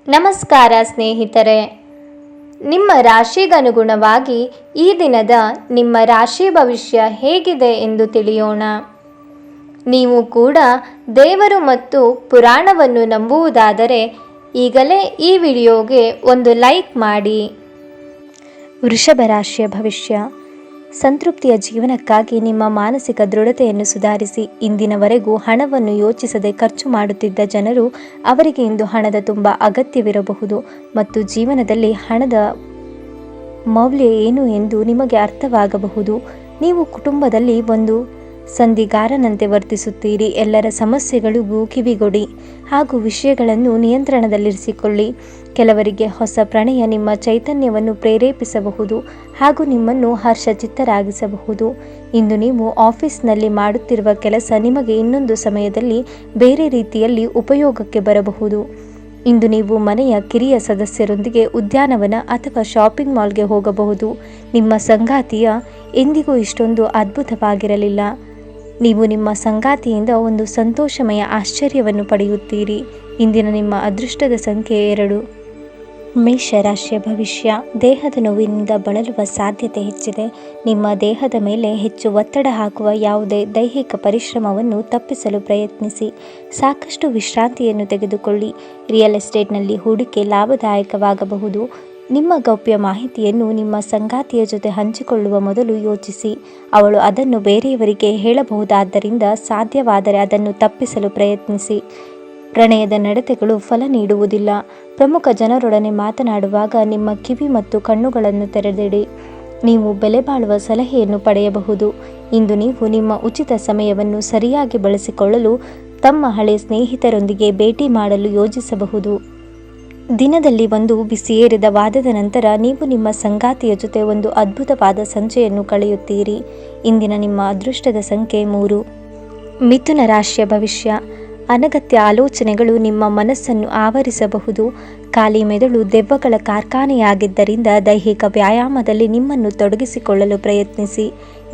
ನಮಸ್ಕಾರ ಸ್ನೇಹಿತರೆ, ನಿಮ್ಮ ರಾಶಿಗನುಗುಣವಾಗಿ ಈ ದಿನದ ನಿಮ್ಮ ರಾಶಿ ಭವಿಷ್ಯ ಹೇಗಿದೆ ಎಂದು ತಿಳಿಯೋಣ. ನೀವು ಕೂಡ ದೇವರು ಮತ್ತು ಪುರಾಣವನ್ನು ನಂಬುವುದಾದರೆ ಈಗಲೇ ಈ ವಿಡಿಯೋಗೆ ಒಂದು ಲೈಕ್ ಮಾಡಿ. ವೃಷಭ ರಾಶಿಯ ಭವಿಷ್ಯ. ಸಂತೃಪ್ತಿಯ ಜೀವನಕ್ಕಾಗಿ ನಿಮ್ಮ ಮಾನಸಿಕ ದೃಢತೆಯನ್ನು ಸುಧಾರಿಸಿ. ಇಂದಿನವರೆಗೂ ಹಣವನ್ನು ಯೋಚಿಸದೆ ಖರ್ಚು ಮಾಡುತ್ತಿದ್ದ ಜನರು, ಅವರಿಗೆ ಇಂದು ಹಣದ ತುಂಬ ಅಗತ್ಯವಿರಬಹುದು ಮತ್ತು ಜೀವನದಲ್ಲಿ ಹಣದ ಮೌಲ್ಯ ಏನು ಎಂದು ನಿಮಗೆ ಅರ್ಥವಾಗಬಹುದು. ನೀವು ಕುಟುಂಬದಲ್ಲಿ ಒಂದು ಸಂಧಿಗಾರನಂತೆ ವರ್ತಿಸುತ್ತೀರಿ. ಎಲ್ಲರ ಸಮಸ್ಯೆಗಳಿಗೂ ಕಿವಿಗೊಡಿ ಹಾಗೂ ವಿಷಯಗಳನ್ನು ನಿಯಂತ್ರಣದಲ್ಲಿರಿಸಿಕೊಳ್ಳಿ. ಕೆಲವರಿಗೆ ಹೊಸ ಪ್ರಣಯ ನಿಮ್ಮ ಚೈತನ್ಯವನ್ನು ಪ್ರೇರೇಪಿಸಬಹುದು ಹಾಗೂ ನಿಮ್ಮನ್ನು ಹರ್ಷಚಿತ್ತರಾಗಿಸಬಹುದು. ಇಂದು ನೀವು ಆಫೀಸ್ನಲ್ಲಿ ಮಾಡುತ್ತಿರುವ ಕೆಲಸ ನಿಮಗೆ ಇನ್ನೊಂದು ಸಮಯದಲ್ಲಿ ಬೇರೆ ರೀತಿಯಲ್ಲಿ ಉಪಯೋಗಕ್ಕೆ ಬರಬಹುದು. ಇಂದು ನೀವು ಮನೆಯ ಕಿರಿಯ ಸದಸ್ಯರೊಂದಿಗೆ ಉದ್ಯಾನವನ ಅಥವಾ ಶಾಪಿಂಗ್ ಮಾಲ್ಗೆ ಹೋಗಬಹುದು. ನಿಮ್ಮ ಸಂಗಾತಿಯ ಎಂದಿಗೂ ಇಷ್ಟೊಂದು ಅದ್ಭುತವಾಗಿರಲಿಲ್ಲ. ನೀವು ನಿಮ್ಮ ಸಂಗಾತಿಯಿಂದ ಒಂದು ಸಂತೋಷಮಯ ಆಶ್ಚರ್ಯವನ್ನು ಪಡೆಯುತ್ತೀರಿ. ಇಂದಿನ ನಿಮ್ಮ ಅದೃಷ್ಟದ ಸಂಖ್ಯೆ 2. ಮೇಷರಾಶಿಯ ಭವಿಷ್ಯ. ದೇಹದ ನೋವಿನಿಂದ ಬಳಲುವ ಸಾಧ್ಯತೆ ಹೆಚ್ಚಿದೆ. ನಿಮ್ಮ ದೇಹದ ಮೇಲೆ ಹೆಚ್ಚು ಒತ್ತಡ ಹಾಕುವ ಯಾವುದೇ ದೈಹಿಕ ಪರಿಶ್ರಮವನ್ನು ತಪ್ಪಿಸಲು ಪ್ರಯತ್ನಿಸಿ. ಸಾಕಷ್ಟು ವಿಶ್ರಾಂತಿಯನ್ನು ತೆಗೆದುಕೊಳ್ಳಿ. ರಿಯಲ್ ಎಸ್ಟೇಟ್ನಲ್ಲಿ ಹೂಡಿಕೆ ಲಾಭದಾಯಕವಾಗಬಹುದು. ನಿಮ್ಮ ಗೌಪ್ಯ ಮಾಹಿತಿಯನ್ನು ನಿಮ್ಮ ಸಂಗಾತಿಯ ಜೊತೆ ಹಂಚಿಕೊಳ್ಳುವ ಮೊದಲು ಯೋಚಿಸಿ. ಅವಳು ಅದನ್ನು ಬೇರೆಯವರಿಗೆ ಹೇಳಬಹುದಾದ್ದರಿಂದ ಸಾಧ್ಯವಾದರೆ ಅದನ್ನು ತಪ್ಪಿಸಲು ಪ್ರಯತ್ನಿಸಿ. ಪ್ರಣಯದ ನಡತೆಗಳು ಫಲ ನೀಡುವುದಿಲ್ಲ. ಪ್ರಮುಖ ಜನರೊಡನೆ ಮಾತನಾಡುವಾಗ ನಿಮ್ಮ ಕಿವಿ ಮತ್ತು ಕಣ್ಣುಗಳನ್ನು ತೆರೆದಿಡಿ. ನೀವು ಬೆಲೆ ಬಾಳುವ ಸಲಹೆಯನ್ನು ಪಡೆಯಬಹುದು. ಇಂದು ನೀವು ನಿಮ್ಮ ಉಚಿತ ಸಮಯವನ್ನು ಸರಿಯಾಗಿ ಬಳಸಿಕೊಳ್ಳಲು ತಮ್ಮ ಹಳೆಯ ಸ್ನೇಹಿತರೊಂದಿಗೆ ಭೇಟಿ ಮಾಡಲು ಯೋಜಿಸಬಹುದು. ದಿನದಲ್ಲಿ ಒಂದು ಬಿಸಿಯೇರಿದ ವಾದದ ನಂತರ ನೀವು ನಿಮ್ಮ ಸಂಗಾತಿಯ ಜೊತೆ ಒಂದು ಅದ್ಭುತವಾದ ಸಂಜೆಯನ್ನು ಕಳೆಯುತ್ತೀರಿ. ಇಂದಿನ ನಿಮ್ಮ ಅದೃಷ್ಟದ ಸಂಖ್ಯೆ 3. ಮಿಥುನ ರಾಶಿಯ ಭವಿಷ್ಯ. ಅನಗತ್ಯ ಆಲೋಚನೆಗಳು ನಿಮ್ಮ ಮನಸ್ಸನ್ನು ಆವರಿಸಬಹುದು. ಖಾಲಿ ಮೆದುಳು ದೆವ್ವಗಳ ಕಾರ್ಖಾನೆಯಾಗಿದ್ದರಿಂದ ದೈಹಿಕ ವ್ಯಾಯಾಮದಲ್ಲಿ ನಿಮ್ಮನ್ನು ತೊಡಗಿಸಿಕೊಳ್ಳಲು ಪ್ರಯತ್ನಿಸಿ.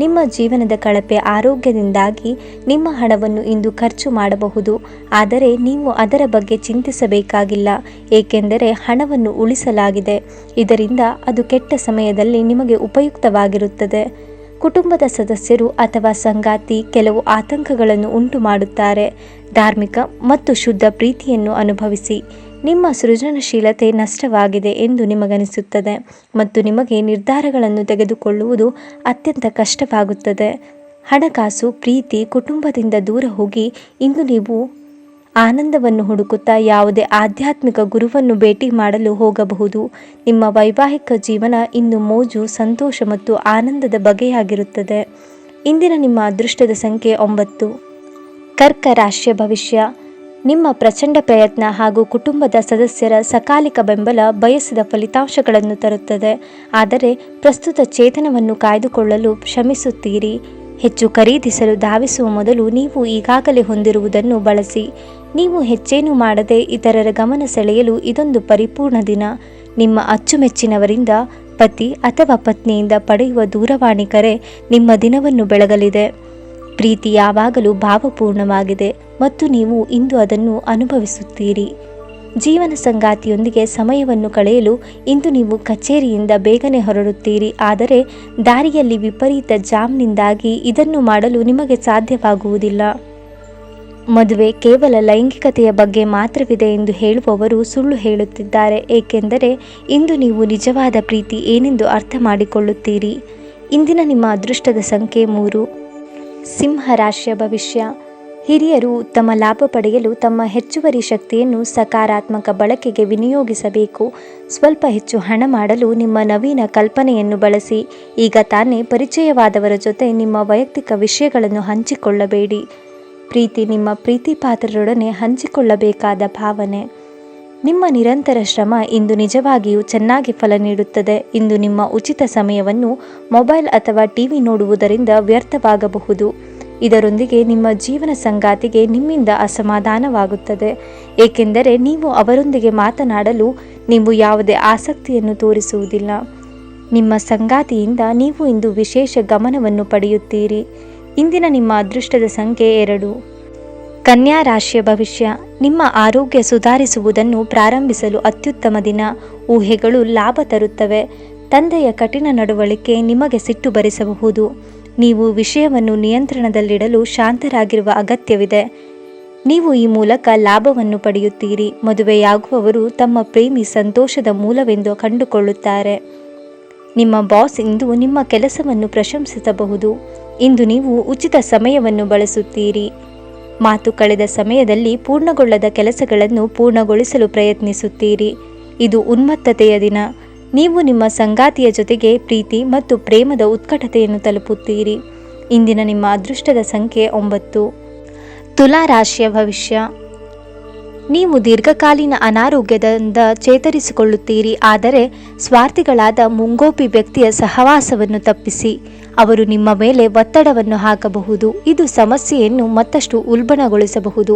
ನಿಮ್ಮ ಜೀವನದ ಕಳಪೆ ಆರೋಗ್ಯದಿಂದಾಗಿ ನಿಮ್ಮ ಹಣವನ್ನು ಇಂದು ಖರ್ಚು ಮಾಡಬಹುದು. ಆದರೆ ನೀವು ಅದರ ಬಗ್ಗೆ ಚಿಂತಿಸಬೇಕಾಗಿಲ್ಲ, ಏಕೆಂದರೆ ಹಣವನ್ನು ಉಳಿಸಲಾಗಿದೆ. ಇದರಿಂದ ಅದು ಕೆಟ್ಟ ಸಮಯದಲ್ಲಿ ನಿಮಗೆ ಉಪಯುಕ್ತವಾಗಿರುತ್ತದೆ. ಕುಟುಂಬದ ಸದಸ್ಯರು ಅಥವಾ ಸಂಗಾತಿ ಕೆಲವು ಆತಂಕಗಳನ್ನು ಉಂಟು ಮಾಡುತ್ತಾರೆ. ಧಾರ್ಮಿಕ ಮತ್ತು ಶುದ್ಧ ಪ್ರೀತಿಯನ್ನು ಅನುಭವಿಸಿ. ನಿಮ್ಮ ಸೃಜನಶೀಲತೆ ನಷ್ಟವಾಗಿದೆ ಎಂದು ನಿಮಗನಿಸುತ್ತದೆ ಮತ್ತು ನಿಮಗೆ ನಿರ್ಧಾರಗಳನ್ನು ತೆಗೆದುಕೊಳ್ಳುವುದು ಅತ್ಯಂತ ಕಷ್ಟವಾಗುತ್ತದೆ. ಹಣಕಾಸು, ಪ್ರೀತಿ, ಕುಟುಂಬದಿಂದ ದೂರ ಹೋಗಿ ಇಂದು ನೀವು ಆನಂದವನ್ನು ಹುಡುಕುತ್ತಾ ಯಾವುದೇ ಆಧ್ಯಾತ್ಮಿಕ ಗುರುವನ್ನು ಭೇಟಿ ಮಾಡಲು ಹೋಗಬಹುದು. ನಿಮ್ಮ ವೈವಾಹಿಕ ಜೀವನ ಇಂದು ಮೋಜು, ಸಂತೋಷ ಮತ್ತು ಆನಂದದ ಬಗೆಯಾಗಿರುತ್ತದೆ. ಇಂದಿನ ನಿಮ್ಮ ಅದೃಷ್ಟದ ಸಂಖ್ಯೆ 9. ಕರ್ಕ ರಾಶಿಯ ಭವಿಷ್ಯ. ನಿಮ್ಮ ಪ್ರಚಂಡ ಪ್ರಯತ್ನ ಹಾಗೂ ಕುಟುಂಬದ ಸದಸ್ಯರ ಸಕಾಲಿಕ ಬೆಂಬಲ ಬಯಸಿದ ಫಲಿತಾಂಶಗಳನ್ನು ತರುತ್ತದೆ. ಆದರೆ ಪ್ರಸ್ತುತ ಚೇತನವನ್ನು ಕಾಯ್ದುಕೊಳ್ಳಲು ಶ್ರಮಿಸುತ್ತೀರಿ. ಹೆಚ್ಚು ಖರೀದಿಸಲು ಧಾವಿಸುವ ಮೊದಲು ನೀವು ಈಗಾಗಲೇ ಹೊಂದಿರುವುದನ್ನು ಬಳಸಿ. ನೀವು ಹೆಚ್ಚೇನೂ ಮಾಡದೆ ಇತರರ ಗಮನ ಸೆಳೆಯಲು ಇದೊಂದು ಪರಿಪೂರ್ಣ ದಿನ. ನಿಮ್ಮ ಅಚ್ಚುಮೆಚ್ಚಿನವರಿಂದ, ಪತಿ ಅಥವಾ ಪತ್ನಿಯಿಂದ ಪಡೆಯುವ ದೂರವಾಣಿ ಕರೆ ನಿಮ್ಮ ದಿನವನ್ನು ಬೆಳಗಲಿದೆ. ಪ್ರೀತಿ ಯಾವಾಗಲೂ ಭಾವಪೂರ್ಣವಾಗಿದೆ ಮತ್ತು ನೀವು ಇಂದು ಅದನ್ನು ಅನುಭವಿಸುತ್ತೀರಿ. ಜೀವನ ಸಂಗಾತಿಯೊಂದಿಗೆ ಸಮಯವನ್ನು ಕಳೆಯಲು ಇಂದು ನೀವು ಕಚೇರಿಯಿಂದ ಬೇಗನೆ ಹೊರಡುತ್ತೀರಿ. ಆದರೆ ದಾರಿಯಲ್ಲಿ ವಿಪರೀತ ಜಾಮ್ನಿಂದಾಗಿ ಇದನ್ನು ಮಾಡಲು ನಿಮಗೆ ಸಾಧ್ಯವಾಗುವುದಿಲ್ಲ. ಮದುವೆ ಕೇವಲ ಲೈಂಗಿಕತೆಯ ಬಗ್ಗೆ ಮಾತ್ರವಿದೆ ಎಂದು ಹೇಳುವವರು ಸುಳ್ಳು ಹೇಳುತ್ತಿದ್ದಾರೆ, ಏಕೆಂದರೆ ಇಂದು ನೀವು ನಿಜವಾದ ಪ್ರೀತಿ ಏನೆಂದು ಅರ್ಥ ಮಾಡಿಕೊಳ್ಳುತ್ತೀರಿ. ಇಂದಿನ ನಿಮ್ಮ ಅದೃಷ್ಟದ ಸಂಖ್ಯೆ 3. ಸಿಂಹ ರಾಶಿಯ ಭವಿಷ್ಯ. ಹಿರಿಯರು ಉತ್ತಮ ಲಾಭ ಪಡೆಯಲು ತಮ್ಮ ಹೆಚ್ಚುವರಿ ಶಕ್ತಿಯನ್ನು ಸಕಾರಾತ್ಮಕ ಬಳಕೆಗೆ ವಿನಿಯೋಗಿಸಬೇಕು. ಸ್ವಲ್ಪ ಹೆಚ್ಚು ಹಣ ಮಾಡಲು ನಿಮ್ಮ ನವೀನ ಕಲ್ಪನೆಯನ್ನು ಬಳಸಿ. ಈಗ ತಾನೇ ಪರಿಚಯವಾದವರ ಜೊತೆ ನಿಮ್ಮ ವೈಯಕ್ತಿಕ ವಿಷಯಗಳನ್ನು ಹಂಚಿಕೊಳ್ಳಬೇಡಿ. ಪ್ರೀತಿ ನಿಮ್ಮ ಪ್ರೀತಿಪಾತ್ರರೊಡನೆ ಹಂಚಿಕೊಳ್ಳಬೇಕಾದ ಭಾವನೆ. ನಿಮ್ಮ ನಿರಂತರ ಶ್ರಮ ಇಂದು ನಿಜವಾಗಿಯೂ ಚೆನ್ನಾಗಿ ಫಲ ನೀಡುತ್ತದೆ. ಇಂದು ನಿಮ್ಮ ಉಚಿತ ಸಮಯವನ್ನು ಮೊಬೈಲ್ ಅಥವಾ ಟಿವಿ ನೋಡುವುದರಿಂದ ವ್ಯರ್ಥವಾಗಬಹುದು. ಇದರೊಂದಿಗೆ ನಿಮ್ಮ ಜೀವನ ಸಂಗಾತಿಗೆ ನಿಮ್ಮಿಂದ ಅಸಮಾಧಾನವಾಗುತ್ತದೆ, ಏಕೆಂದರೆ ನೀವು ಅವರೊಂದಿಗೆ ಮಾತನಾಡಲು ನೀವು ಯಾವುದೇ ಆಸಕ್ತಿಯನ್ನು ತೋರಿಸುವುದಿಲ್ಲ. ನಿಮ್ಮ ಸಂಗಾತಿಯಿಂದ ನೀವು ಇಂದು ವಿಶೇಷ ಗಮನವನ್ನು ಪಡೆಯುತ್ತೀರಿ. ಇಂದಿನ ನಿಮ್ಮ ಅದೃಷ್ಟದ ಸಂಖ್ಯೆ 2. ಕನ್ಯಾ ರಾಶಿಯ ಭವಿಷ್ಯ. ನಿಮ್ಮ ಆರೋಗ್ಯ ಸುಧಾರಿಸುವುದನ್ನು ಪ್ರಾರಂಭಿಸಲು ಅತ್ಯುತ್ತಮ ದಿನ. ಊಹೆಗಳು ಲಾಭ ತರುತ್ತವೆ. ತಂದೆಯ ಕಠಿಣ ನಡವಳಿಕೆ ನಿಮಗೆ ಸಿಟ್ಟು ಬರಿಸಬಹುದು. ನೀವು ವಿಷಯವನ್ನು ನಿಯಂತ್ರಣದಲ್ಲಿಡಲು ಶಾಂತರಾಗಿರುವ ಅಗತ್ಯವಿದೆ. ನೀವು ಈ ಮೂಲಕ ಲಾಭವನ್ನು ಪಡೆಯುತ್ತೀರಿ. ಮದುವೆಯಾಗುವವರು ತಮ್ಮ ಪ್ರೇಮಿ ಸಂತೋಷದ ಮೂಲವೆಂದು ಕಂಡುಕೊಳ್ಳುತ್ತಾರೆ. ನಿಮ್ಮ ಬಾಸ್ ಇಂದು ನಿಮ್ಮ ಕೆಲಸವನ್ನು ಪ್ರಶಂಸಿಸಬಹುದು. ಇಂದು ನೀವು ಉಚಿತ ಸಮಯವನ್ನು ಬಳಸುತ್ತೀರಿ. ಮಾತು ಕಳೆದ ಸಮಯದಲ್ಲಿ ಪೂರ್ಣಗೊಳ್ಳದ ಕೆಲಸಗಳನ್ನು ಪೂರ್ಣಗೊಳಿಸಲು ಪ್ರಯತ್ನಿಸುತ್ತೀರಿ. ಇದು ಉನ್ಮತ್ತತೆಯ ದಿನ. ನೀವು ನಿಮ್ಮ ಸಂಗಾತಿಯ ಜೊತೆಗೆ ಪ್ರೀತಿ ಮತ್ತು ಪ್ರೇಮದ ಉತ್ಕಟತೆಯನ್ನು ತಲುಪುತ್ತೀರಿ. ಇಂದಿನ ನಿಮ್ಮ ಅದೃಷ್ಟದ ಸಂಖ್ಯೆ 9. ತುಲಾ ರಾಶಿಯ ಭವಿಷ್ಯ. ನೀವು ದೀರ್ಘಕಾಲೀನ ಅನಾರೋಗ್ಯದಿಂದ ಚೇತರಿಸಿಕೊಳ್ಳುತ್ತೀರಿ. ಆದರೆ ಸ್ವಾರ್ಥಿಗಳಾದ ಮುಂಗೋಪಿ ವ್ಯಕ್ತಿಯ ಸಹವಾಸವನ್ನು ತಪ್ಪಿಸಿ. ಅವರು ನಿಮ್ಮ ಮೇಲೆ ಒತ್ತಡವನ್ನು ಹಾಕಬಹುದು. ಇದು ಸಮಸ್ಯೆಯನ್ನು ಮತ್ತಷ್ಟು ಉಲ್ಬಣಗೊಳಿಸಬಹುದು.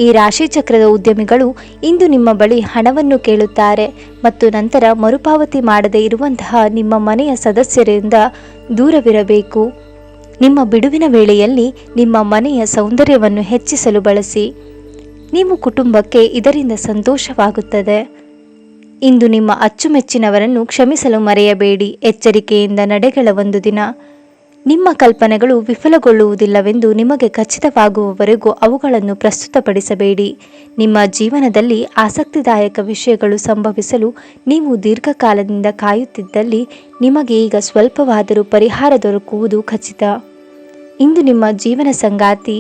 ಈ ರಾಶಿಚಕ್ರದ ಉದ್ಯಮಿಗಳು ಇಂದು ನಿಮ್ಮ ಬಳಿ ಹಣವನ್ನು ಕೇಳುತ್ತಾರೆ ಮತ್ತು ನಂತರ ಮರುಪಾವತಿ ಮಾಡದೇ ಇರುವಂತಹ ನಿಮ್ಮ ಮನೆಯ ಸದಸ್ಯರಿಂದ ದೂರವಿರಬೇಕು. ನಿಮ್ಮ ಬಿಡುವಿನ ವೇಳೆಯಲ್ಲಿ ನಿಮ್ಮ ಮನೆಯ ಸೌಂದರ್ಯವನ್ನು ಹೆಚ್ಚಿಸಲು ಬಳಸಿ. ನೀವು ಕುಟುಂಬಕ್ಕೆ ಇದರಿಂದ ಸಂತೋಷವಾಗುತ್ತದೆ. ಇಂದು ನಿಮ್ಮ ಅಚ್ಚುಮೆಚ್ಚಿನವರನ್ನು ಕ್ಷಮಿಸಲು ಮರೆಯಬೇಡಿ. ಎಚ್ಚರಿಕೆಯಿಂದ ನಡೆಗಳ ಒಂದು ದಿನ. ನಿಮ್ಮ ಕಲ್ಪನೆಗಳು ವಿಫಲಗೊಳ್ಳುವುದಿಲ್ಲವೆಂದು ನಿಮಗೆ ಖಚಿತವಾಗುವವರೆಗೂ ಅವುಗಳನ್ನು ಪ್ರಸ್ತುತಪಡಿಸಬೇಡಿ. ನಿಮ್ಮ ಜೀವನದಲ್ಲಿ ಆಸಕ್ತಿದಾಯಕ ವಿಷಯಗಳು ಸಂಭವಿಸಲು ನೀವು ದೀರ್ಘಕಾಲದಿಂದ ಕಾಯುತ್ತಿದ್ದಲ್ಲಿ ನಿಮಗೆ ಈಗ ಸ್ವಲ್ಪವಾದರೂ ಪರಿಹಾರ ದೊರಕುವುದು ಖಚಿತ. ಇಂದು ನಿಮ್ಮ ಜೀವನ ಸಂಗಾತಿ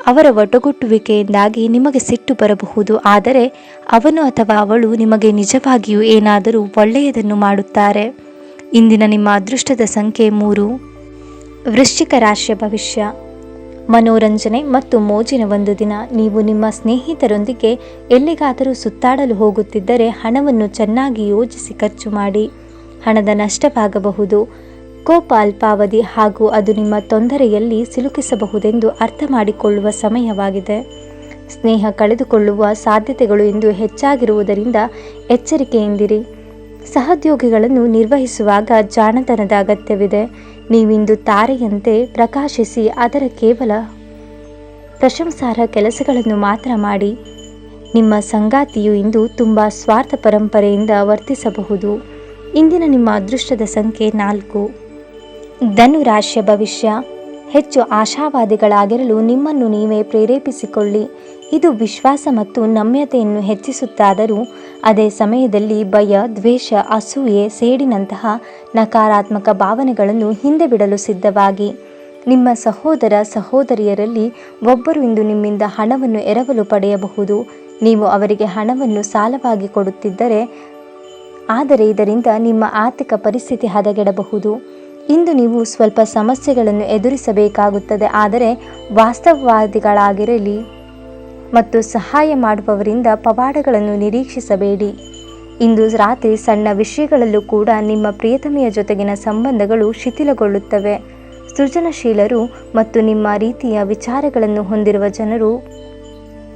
ಅವರ ಒಟ್ಟುಗೂಡುವಿಕೆಯಿಂದಾಗಿ ನಿಮಗೆ ಸಿಟ್ಟು ಬರಬಹುದು. ಆದರೆ ಅವನು ಅಥವಾ ಅವಳು ನಿಮಗೆ ನಿಜವಾಗಿಯೂ ಏನಾದರೂ ಒಳ್ಳೆಯದನ್ನು ಮಾಡುತ್ತಾರೆ. ಇಂದಿನ ನಿಮ್ಮ ಅದೃಷ್ಟದ ಸಂಖ್ಯೆ 3. ವೃಶ್ಚಿಕ ರಾಶಿಯ ಭವಿಷ್ಯ. ಮನೋರಂಜನೆ ಮತ್ತು ಮೋಜಿನ ಒಂದು ದಿನ. ನೀವು ನಿಮ್ಮ ಸ್ನೇಹಿತರೊಂದಿಗೆ ಎಲ್ಲಿಗಾದರೂ ಸುತ್ತಾಡಲು ಹೋಗುತ್ತಿದ್ದರೆ ಹಣವನ್ನು ಚೆನ್ನಾಗಿ ಯೋಜಿಸಿ ಖರ್ಚು ಮಾಡಿ. ಹಣದ ನಷ್ಟವಾಗಬಹುದು. ಕೋಪ ಅಲ್ಪಾವಧಿ ಹಾಗೂ ಅದು ನಿಮ್ಮ ತೊಂದರೆಯಲ್ಲಿ ಸಿಲುಕಿಸಬಹುದೆಂದು ಅರ್ಥ ಮಾಡಿಕೊಳ್ಳುವ ಸಮಯವಾಗಿದೆ. ಸ್ನೇಹ ಕಳೆದುಕೊಳ್ಳುವ ಸಾಧ್ಯತೆಗಳು ಇಂದು ಹೆಚ್ಚಾಗಿರುವುದರಿಂದ ಎಚ್ಚರಿಕೆಯಿಂದಿರಿ. ಸಹೋದ್ಯೋಗಿಗಳನ್ನು ನಿರ್ವಹಿಸುವಾಗ ಜಾಣತನದ ಅಗತ್ಯವಿದೆ. ನೀವಿಂದು ತಾರೆಯಂತೆ ಪ್ರಕಾಶಿಸಿ ಅದರ ಕೇವಲ ಪ್ರಶಂಸಾರ್ಹ ಕೆಲಸಗಳನ್ನು ಮಾತ್ರ ಮಾಡಿ. ನಿಮ್ಮ ಸಂಗಾತಿಯು ಇಂದು ತುಂಬ ಸ್ವಾರ್ಥ ಪರಂಪರೆಯಿಂದ ವರ್ತಿಸಬಹುದು. ಇಂದಿನ ನಿಮ್ಮ ಅದೃಷ್ಟದ ಸಂಖ್ಯೆ 4. ಧನು ರಾಶಿಯ ಭವಿಷ್ಯ. ಹೆಚ್ಚು ಆಶಾವಾದಿಗಳಾಗಿರಲು ನಿಮ್ಮನ್ನು ನೀವೇ ಪ್ರೇರೇಪಿಸಿಕೊಳ್ಳಿ. ಇದು ವಿಶ್ವಾಸ ಮತ್ತು ನಮ್ಯತೆಯನ್ನು ಹೆಚ್ಚಿಸುತ್ತಾದರೂ ಅದೇ ಸಮಯದಲ್ಲಿ ಭಯ, ದ್ವೇಷ, ಅಸೂಯೆ, ಸೇಡಿನಂತಹ ನಕಾರಾತ್ಮಕ ಭಾವನೆಗಳನ್ನು ಹಿಂದೆ ಬಿಡಲು ಸಿದ್ಧವಾಗಿ. ನಿಮ್ಮ ಸಹೋದರ ಸಹೋದರಿಯರಲ್ಲಿ ಒಬ್ಬರು ಇಂದು ನಿಮ್ಮಿಂದ ಹಣವನ್ನು ಎರವಲು ಪಡೆಯಬಹುದು. ನೀವು ಅವರಿಗೆ ಹಣವನ್ನು ಸಾಲವಾಗಿ ಕೊಡುತ್ತಿದ್ದರೆ, ಆದರೆ ಇದರಿಂದ ನಿಮ್ಮ ಆರ್ಥಿಕ ಪರಿಸ್ಥಿತಿ ಹದಗೆಡಬಹುದು. ಇಂದು ನೀವು ಸ್ವಲ್ಪ ಸಮಸ್ಯೆಗಳನ್ನು ಎದುರಿಸಬೇಕಾಗುತ್ತದೆ. ಆದರೆ ವಾಸ್ತವವಾದಿಗಳಾಗಿರಲಿ ಮತ್ತು ಸಹಾಯ ಮಾಡುವವರಿಂದ ಪವಾಡಗಳನ್ನು ನಿರೀಕ್ಷಿಸಬೇಡಿ. ಇಂದು ರಾತ್ರಿ ಸಣ್ಣ ವಿಷಯಗಳಲ್ಲೂ ಕೂಡ ನಿಮ್ಮ ಪ್ರಿಯತಮೆಯ ಜೊತೆಗಿನ ಸಂಬಂಧಗಳು ಶಿಥಿಲಗೊಳ್ಳುತ್ತವೆ. ಸೃಜನಶೀಲರು ಮತ್ತು ನಿಮ್ಮ ರೀತಿಯ ವಿಚಾರಗಳನ್ನು ಹೊಂದಿರುವ ಜನರು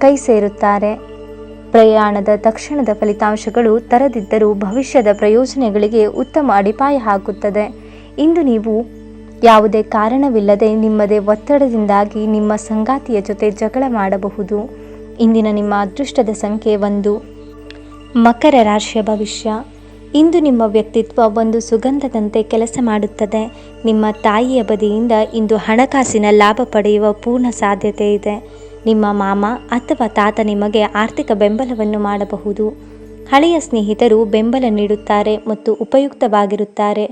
ಕೈ ಸೇರುತ್ತಾರೆ. ಪ್ರಯಾಣದ ತಕ್ಷಣದ ಫಲಿತಾಂಶಗಳು ತರದಿದ್ದರೂ ಭವಿಷ್ಯದ ಪ್ರಯೋಜನಗಳಿಗೆ ಉತ್ತಮ ಅಡಿಪಾಯ ಹಾಕುತ್ತದೆ. ಇಂದು ನೀವು ಯಾವುದೇ ಕಾರಣವಿಲ್ಲದೆ ನಿಮ್ಮದೇ ಒತ್ತಡದಿಂದಾಗಿ ನಿಮ್ಮ ಸಂಗಾತಿಯ ಜೊತೆ ಜಗಳ ಮಾಡಬಹುದು. ಇಂದಿನ ನಿಮ್ಮ ಅದೃಷ್ಟದ ಸಂಖ್ಯೆ 1. ಮಕರ ರಾಶಿಯ ಭವಿಷ್ಯ. ಇಂದು ನಿಮ್ಮ ವ್ಯಕ್ತಿತ್ವ ಒಂದು ಸುಗಂಧದಂತೆ ಕೆಲಸ ಮಾಡುತ್ತದೆ. ನಿಮ್ಮ ತಾಯಿಯ ಬದಿಯಿಂದ ಇಂದು ಹಣಕಾಸಿನ ಲಾಭ ಪಡೆಯುವ ಪೂರ್ಣ ಸಾಧ್ಯತೆ ಇದೆ. ನಿಮ್ಮ ಮಾಮ ಅಥವಾ ತಾತ ನಿಮಗೆ ಆರ್ಥಿಕ ಬೆಂಬಲವನ್ನು ಮಾಡಬಹುದು. ಹಳೆಯ ಸ್ನೇಹಿತರು ಬೆಂಬಲ ನೀಡುತ್ತಾರೆ ಮತ್ತು ಉಪಯುಕ್ತವಾಗಿರುತ್ತಾರೆ.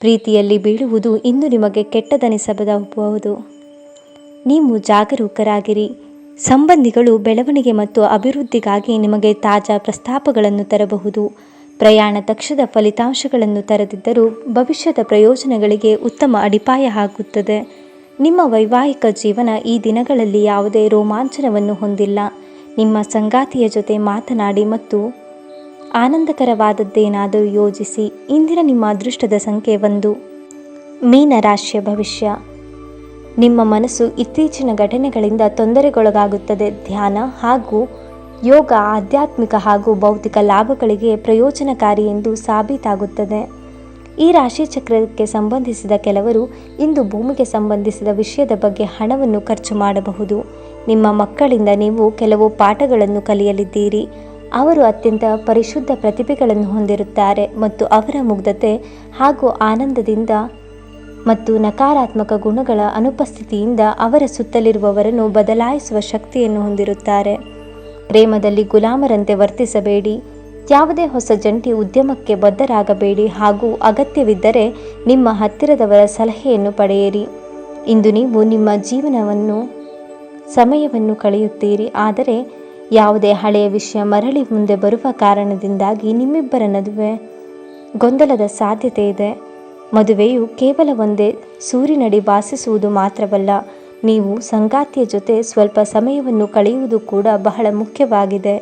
ಪ್ರೀತಿಯಲ್ಲಿ ಬೀಳುವುದು ಇಂದು ನಿಮಗೆ ಕೆಟ್ಟದನಿಸಬಹುದು. ನೀವು ಜಾಗರೂಕರಾಗಿರಿ. ಸಂಬಂಧಿಗಳು ಬೆಳವಣಿಗೆ ಮತ್ತು ಅಭಿವೃದ್ಧಿಗಾಗಿ ನಿಮಗೆ ತಾಜಾ ಪ್ರಸ್ತಾಪಗಳನ್ನು ತರಬಹುದು. ಪ್ರಯಾಣ ತಕ್ಷಣದ ಫಲಿತಾಂಶಗಳನ್ನು ತರದಿದ್ದರೂ ಭವಿಷ್ಯದ ಪ್ರಯೋಜನಗಳಿಗೆ ಉತ್ತಮ ಅಡಿಪಾಯ ಹಾಕುತ್ತದೆ. ನಿಮ್ಮ ವೈವಾಹಿಕ ಜೀವನ ಈ ದಿನಗಳಲ್ಲಿ ಯಾವುದೇ ರೋಮಾಂಚನವನ್ನು ಹೊಂದಿಲ್ಲ. ನಿಮ್ಮ ಸಂಗಾತಿಯ ಜೊತೆ ಮಾತನಾಡಿ ಮತ್ತು ಆನಂದಕರವಾದದ್ದೇನಾದರೂ ಯೋಜಿಸಿ. ಇಂದಿನ ನಿಮ್ಮ ಅದೃಷ್ಟದ ಸಂಖ್ಯೆ 1. ಮೀನ ರಾಶಿಯ ಭವಿಷ್ಯ. ನಿಮ್ಮ ಮನಸ್ಸು ಇತ್ತೀಚಿನ ಘಟನೆಗಳಿಂದ ತೊಂದರೆಗೊಳಗಾಗುತ್ತದೆ. ಧ್ಯಾನ ಹಾಗೂ ಯೋಗ ಆಧ್ಯಾತ್ಮಿಕ ಹಾಗೂ ಭೌತಿಕ ಲಾಭಗಳಿಗೆ ಪ್ರಯೋಜನಕಾರಿ ಎಂದು ಸಾಬೀತಾಗುತ್ತದೆ. ಈ ರಾಶಿ ಚಕ್ರಕ್ಕೆ ಸಂಬಂಧಿಸಿದ ಕೆಲವರು ಇಂದು ಭೂಮಿಗೆ ಸಂಬಂಧಿಸಿದ ವಿಷಯದ ಬಗ್ಗೆ ಹಣವನ್ನು ಖರ್ಚು ಮಾಡಬಹುದು. ನಿಮ್ಮ ಮಕ್ಕಳಿಂದ ನೀವು ಕೆಲವು ಪಾಠಗಳನ್ನು ಕಲಿಯಲಿದ್ದೀರಿ. ಅವರು ಅತ್ಯಂತ ಪರಿಶುದ್ಧ ಪ್ರತಿಭೆಗಳನ್ನು ಹೊಂದಿರುತ್ತಾರೆ ಮತ್ತು ಅವರ ಮುಗ್ಧತೆ ಹಾಗೂ ಆನಂದದಿಂದ ಮತ್ತು ನಕಾರಾತ್ಮಕ ಗುಣಗಳ ಅನುಪಸ್ಥಿತಿಯಿಂದ ಅವರ ಸುತ್ತಲಿರುವವರನ್ನು ಬದಲಾಯಿಸುವ ಶಕ್ತಿಯನ್ನು ಹೊಂದಿರುತ್ತಾರೆ. ಪ್ರೇಮದಲ್ಲಿ ಗುಲಾಮರಂತೆ ವರ್ತಿಸಬೇಡಿ. ಯಾವುದೇ ಹೊಸ ಜಂಟಿ ಉದ್ಯಮಕ್ಕೆ ಬದ್ಧರಾಗಬೇಡಿ ಹಾಗೂ ಅಗತ್ಯವಿದ್ದರೆ ನಿಮ್ಮ ಹತ್ತಿರದವರ ಸಲಹೆಯನ್ನು ಪಡೆಯಿರಿ. ಇಂದು ನೀವು ನಿಮ್ಮ ಸಮಯವನ್ನು ಕಳೆಯುತ್ತೀರಿ, ಆದರೆ ಯಾವುದೇ ಹಳೆಯ ವಿಷಯ ಮರಳಿ ಮುಂದೆ ಬರುವ ಕಾರಣದಿಂದಾಗಿ ನಿಮ್ಮಿಬ್ಬರ ನಡುವೆ ಗೊಂದಲದ ಸಾಧ್ಯತೆ ಇದೆ. ಮದುವೆಯು ಕೇವಲ ಒಂದೇ ಸೂರಿನಡಿ ವಾಸಿಸುವುದು ಮಾತ್ರವಲ್ಲ, ನೀವು ಸಂಗಾತಿಯ ಜೊತೆ ಸ್ವಲ್ಪ ಸಮಯವನ್ನು ಕಳೆಯುವುದು ಕೂಡ ಬಹಳ ಮುಖ್ಯವಾಗಿದೆ.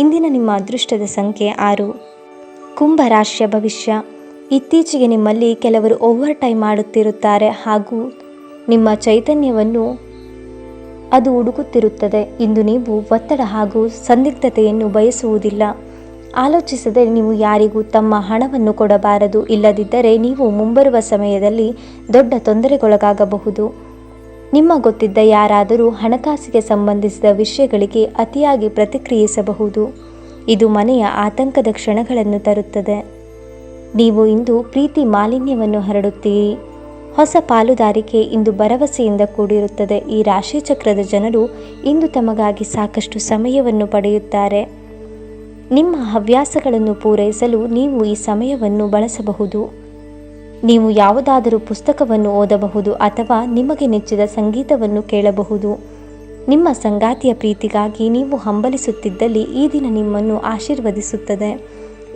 ಇಂದಿನ ನಿಮ್ಮ ಅದೃಷ್ಟದ ಸಂಖ್ಯೆ 6. ಕುಂಭ ರಾಶಿಯ ಭವಿಷ್ಯ. ಇತ್ತೀಚೆಗೆ ನಿಮ್ಮಲ್ಲಿ ಕೆಲವರು ಓವರ್ ಟೈಮ್ ಮಾಡುತ್ತಿರುತ್ತಾರೆ ಹಾಗೂ ನಿಮ್ಮ ಚೈತನ್ಯವನ್ನು ಅದು ಹುಡುಕುತ್ತಿರುತ್ತದೆ. ಇಂದು ನೀವು ಒತ್ತಡ ಹಾಗೂ ಸಂದಿಗ್ಧತೆಯನ್ನು ಬಯಸುವುದಿಲ್ಲ. ಆಲೋಚಿಸದೆ ನೀವು ಯಾರಿಗೂ ತಮ್ಮ ಹಣವನ್ನು ಕೊಡಬಾರದು, ಇಲ್ಲದಿದ್ದರೆ ನೀವು ಮುಂಬರುವ ಸಮಯದಲ್ಲಿ ದೊಡ್ಡ ತೊಂದರೆಗೊಳಗಾಗಬಹುದು. ನಿಮ್ಮ ಗೊತ್ತಿದ್ದ ಯಾರಾದರೂ ಹಣಕಾಸಿಗೆ ಸಂಬಂಧಿಸಿದ ವಿಷಯಗಳಿಗೆ ಅತಿಯಾಗಿ ಪ್ರತಿಕ್ರಿಯಿಸಬಹುದು. ಇದು ಮನೆಯ ಆತಂಕದ ಕ್ಷಣಗಳನ್ನು ತರುತ್ತದೆ. ನೀವು ಇಂದು ಪ್ರೀತಿ ಮಾಲಿನ್ಯವನ್ನು ಹರಡುತ್ತೀರಿ. ಹೊಸ ಪಾಲುದಾರಿಕೆ ಇಂದು ಭರವಸೆಯಿಂದ ಕೂಡಿರುತ್ತದೆ. ಈ ರಾಶಿಚಕ್ರದ ಜನರು ಇಂದು ತಮಗಾಗಿ ಸಾಕಷ್ಟು ಸಮಯವನ್ನು ಪಡೆಯುತ್ತಾರೆ. ನಿಮ್ಮ ಹವ್ಯಾಸಗಳನ್ನು ಪೂರೈಸಲು ನೀವು ಈ ಸಮಯವನ್ನು ಬಳಸಬಹುದು. ನೀವು ಯಾವುದಾದರೂ ಪುಸ್ತಕವನ್ನು ಓದಬಹುದು ಅಥವಾ ನಿಮಗೆ ನೆಚ್ಚಿದ ಸಂಗೀತವನ್ನು ಕೇಳಬಹುದು. ನಿಮ್ಮ ಸಂಗಾತಿಯ ಪ್ರೀತಿಗಾಗಿ ನೀವು ಹಂಬಲಿಸುತ್ತಿದ್ದಲ್ಲಿ ಈ ದಿನ ನಿಮ್ಮನ್ನು ಆಶೀರ್ವದಿಸುತ್ತದೆ.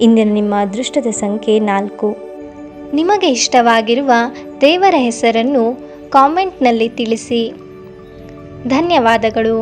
ಇಂದಿನ ನಿಮ್ಮ ಅದೃಷ್ಟದ ಸಂಖ್ಯೆ 4. ನಿಮಗೆ ಇಷ್ಟವಾಗಿರುವ ದೇವರ ಹೆಸರನ್ನು ಕಾಮೆಂಟ್ನಲ್ಲಿ ತಿಳಿಸಿ. ಧನ್ಯವಾದಗಳು.